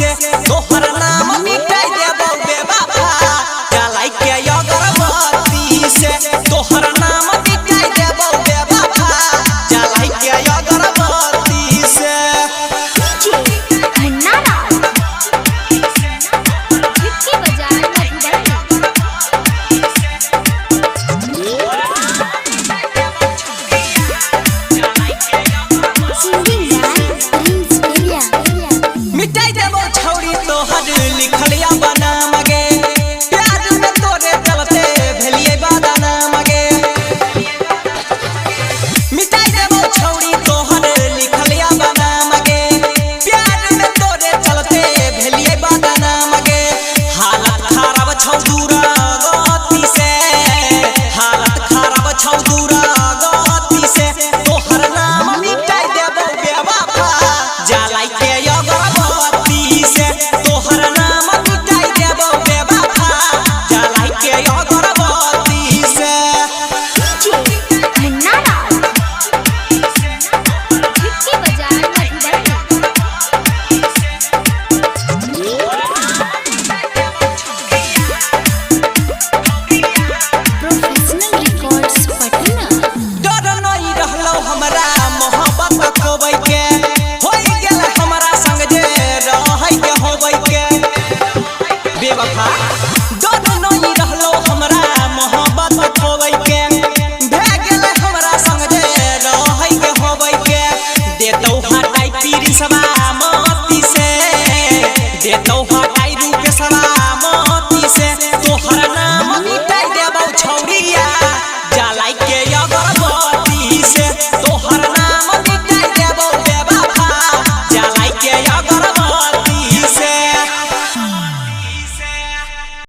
से तोहर नाम मिटाई देबो बेवफा जलाई के अगरबत्ती से तोहर नाम मिटाई देबो बेवफा जलाई के अगरबत्ती से मिटाई देबो छौरी तोहर लिखलिया बनाम गे प्यार में तोरे चलते भेलिए बदनाम गे मिटाई देबो छौरी तोहर लिखलिया बनाम गे प्यार में तोरे चलते भेलिए बदनाम गे हालत खराब छौ दूरा गति से हालत खराब छौ दूरा गति से तोहर नाम मिटाई देबो बेवफा जलाई के अगरबत्ती से तोहर नाम मिटाई देबो बेवफा जलाई के अगरबत्ती से डर नहीं रहलो हमरा मोहब्बत खोबै के होई गेल हमरा संग जे रहै के होबै के बेवफा डर नहीं रहलो हमरा मोहब्बत खोबै के